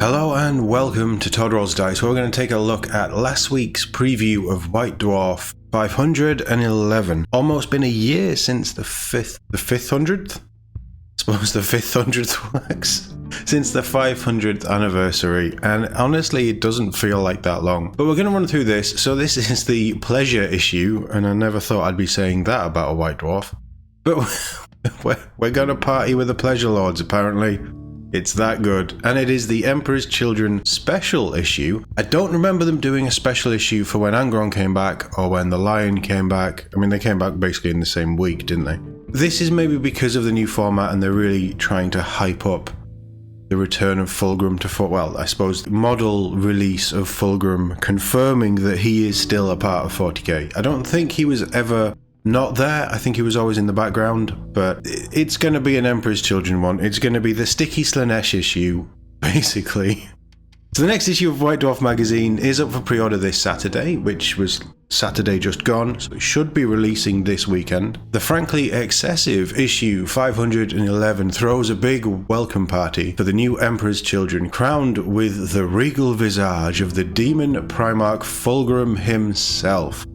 Hello and welcome to Todd Rolls Dice, where we're going to take a look at last week's preview of White Dwarf 511. Almost been a year since the 500th? I suppose the 500th works. Since the 500th anniversary, and honestly it doesn't feel like that long. But we're going to run through this. So this is the pleasure issue, and I never thought I'd be saying that about a White Dwarf. But we're going to party with the Pleasure Lords, apparently. It's that good. And it is the Emperor's Children special issue. I don't remember them doing a special issue for when Angron came back or when the Lion came back. I mean, they came back basically in the same week, didn't they? This is maybe because of the new format and they're really trying to hype up the return of Fulgrim to I suppose the model release of Fulgrim, confirming that he is still a part of 40k. I don't think he was ever not there. I think he was always in the background, but it's going to be an Emperor's Children one. It's going to be the sticky Slaanesh issue, basically. So the next issue of White Dwarf magazine is up for pre-order this Saturday, which was Saturday just gone, so it should be releasing this weekend. The frankly excessive issue 511 throws a big welcome party for the new Emperor's Children, crowned with the regal visage of the demon Primarch Fulgrim himself.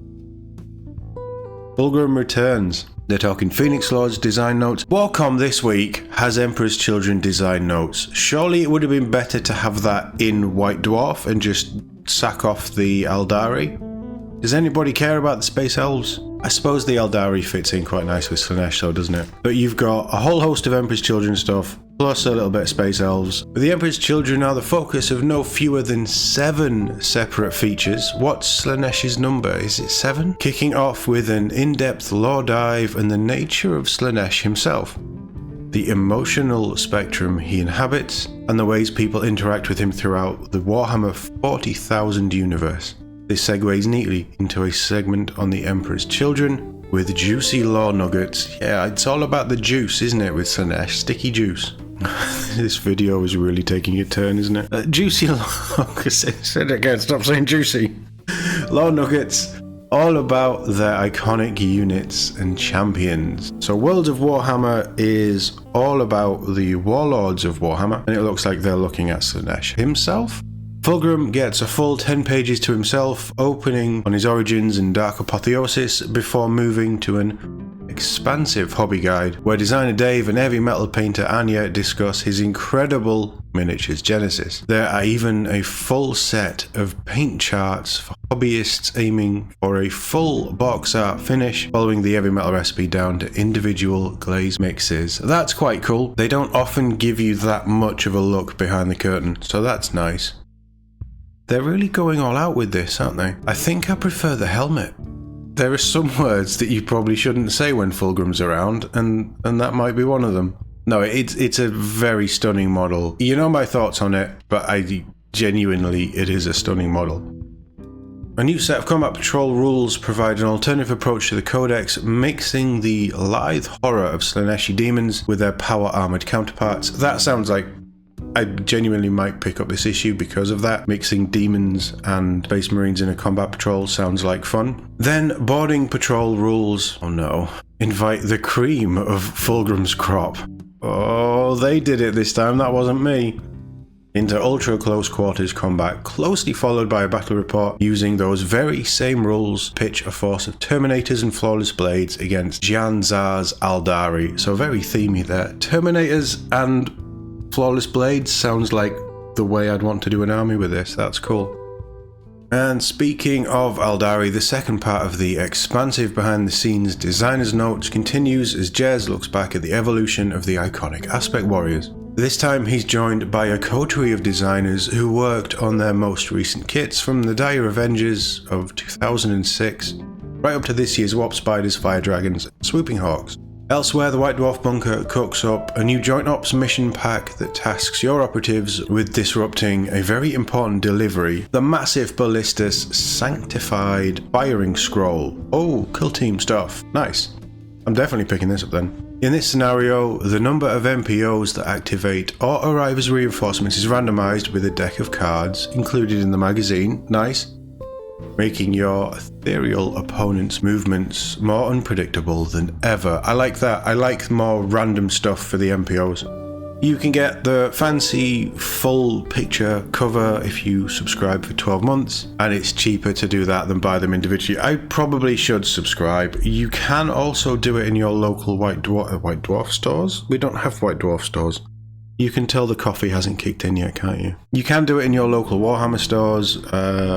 Fulgrim returns. They're talking Phoenix Lords design notes. WarCom this week has Emperor's Children design notes. Surely it would have been better to have that in White Dwarf and just sack off the Eldari. Does anybody care about the Space Elves? I suppose the Eldari fits in quite nice with Slaanesh though, doesn't it? But you've got a whole host of Emperor's Children stuff, plus a little bit of Space Elves. But the Emperor's Children are the focus of no fewer than 7 separate features. What's Slaanesh's number? Is it 7? Kicking off with an in-depth lore dive and the nature of Slaanesh himself, the emotional spectrum he inhabits, and the ways people interact with him throughout the Warhammer 40,000 universe. This segues neatly into a segment on the Emperor's Children with juicy lore nuggets. Yeah, it's all about the juice, isn't it, with Slaanesh? Sticky juice. This video is really taking a turn, isn't it? Juicy lore... Say it again, stop saying juicy. Lore nuggets, all about their iconic units and champions. So Worlds of Warhammer is all about the Warlords of Warhammer, and it looks like they're looking at Slaanesh himself. Fulgrim gets a full 10 pages to himself, opening on his origins and Dark Apotheosis before moving to an expansive hobby guide where designer Dave and heavy metal painter Anya discuss his incredible miniatures genesis. There are even a full set of paint charts for hobbyists aiming for a full box art finish, following the heavy metal recipe down to individual glaze mixes. That's quite cool. They don't often give you that much of a look behind the curtain, so that's nice. They're really going all out with this, aren't they? I think I prefer the helmet. There are some words that you probably shouldn't say when Fulgrim's around, and that might be one of them. No, it's a very stunning model. You know my thoughts on it, but it is a stunning model. A new set of combat patrol rules provide an alternative approach to the Codex, mixing the lithe horror of Slaaneshi demons with their power armoured counterparts. That sounds like I genuinely might pick up this issue because of that. Mixing demons and Space Marines in a combat patrol sounds like fun. Then boarding patrol rules, oh no, invite the cream of Fulgrim's crop. Oh, they did it this time, that wasn't me. Into ultra close quarters combat, closely followed by a battle report using those very same rules. Pitch a force of Terminators and Flawless Blades against Jan Zar's Eldari. So very themey there. Terminators and Flawless Blades sounds like the way I'd want to do an army with this. That's cool. And speaking of Eldari, the second part of the expansive behind-the-scenes designer's notes continues as Jez looks back at the evolution of the iconic Aspect Warriors. This time he's joined by a coterie of designers who worked on their most recent kits, from the Dire Avengers of 2006 right up to this year's Warp Spiders, Fire Dragons, and Swooping Hawks. Elsewhere, the White Dwarf bunker cooks up a new Joint Ops mission pack that tasks your operatives with disrupting a very important delivery, the massive Ballistus Sanctified Firing Scroll. Oh, kill team stuff. Nice. I'm definitely picking this up then. In this scenario, the number of MPOs that activate or arrive as reinforcements is randomized with a deck of cards included in the magazine. Nice. Making your ethereal opponent's movements more unpredictable than ever. I like that. I like more random stuff for the MPOs. You can get the fancy full picture cover if you subscribe for 12 months, and it's cheaper to do that than buy them individually. I probably should subscribe. You can also do it in your local White Dwarf stores. We don't have White Dwarf stores. You can tell the coffee hasn't kicked in yet, can't you? You can do it in your local Warhammer stores.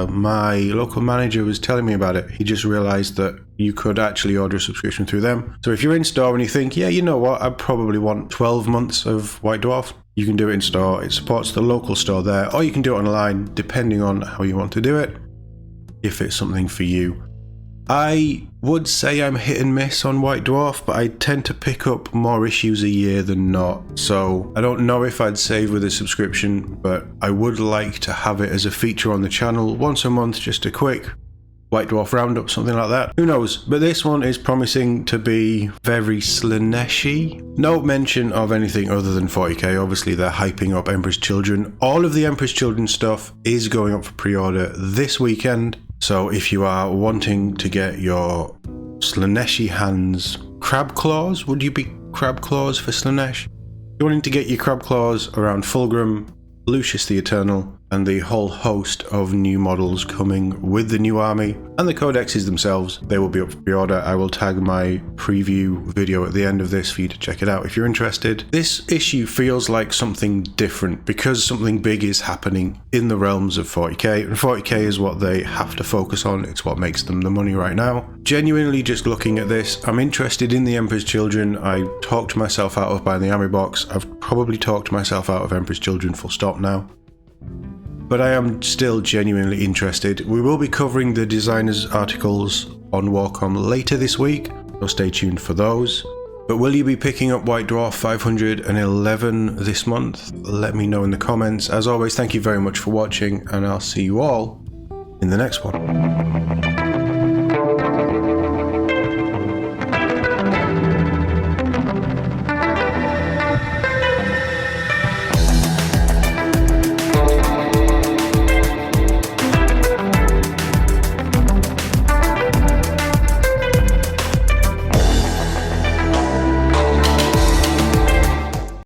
My local manager was telling me about it. He just realized that you could actually order a subscription through them. So if you're in store and you think, yeah, you know what, I probably want 12 months of White Dwarf, you can do it in store. It supports the local store there, or you can do it online, depending on how you want to do it, if it's something for you. I would say I'm hit and miss on White Dwarf, but I tend to pick up more issues a year than not. So I don't know if I'd save with a subscription, but I would like to have it as a feature on the channel once a month, just a quick White Dwarf roundup, something like that. Who knows? But this one is promising to be very Slaanesh-y. No mention of anything other than 40k. Obviously, they're hyping up Emperor's Children. All of the Emperor's Children stuff is going up for pre-order this weekend. So if you are wanting to get your Slaanesh-y hands, crab claws, would you be crab claws for Slaanesh? You're wanting to get your crab claws around Fulgrim, Lucius the Eternal, and the whole host of new models coming with the new army, and the codexes themselves, they will be up for pre-order. I will tag my preview video at the end of this for you to check it out if you're interested. This issue feels like something different because something big is happening in the realms of 40k, and 40k is what they have to focus on. It's what makes them the money right now. Genuinely, just looking at this, I'm interested in the Emperor's Children. I talked myself out of buying the army box. I've probably talked myself out of Emperor's Children full stop now. But I am still genuinely interested. We will be covering the designers' articles on WarCom later this week, so stay tuned for those. But will you be picking up White Dwarf 511 this month? Let me know in the comments. As always, thank you very much for watching, and I'll see you all in the next one.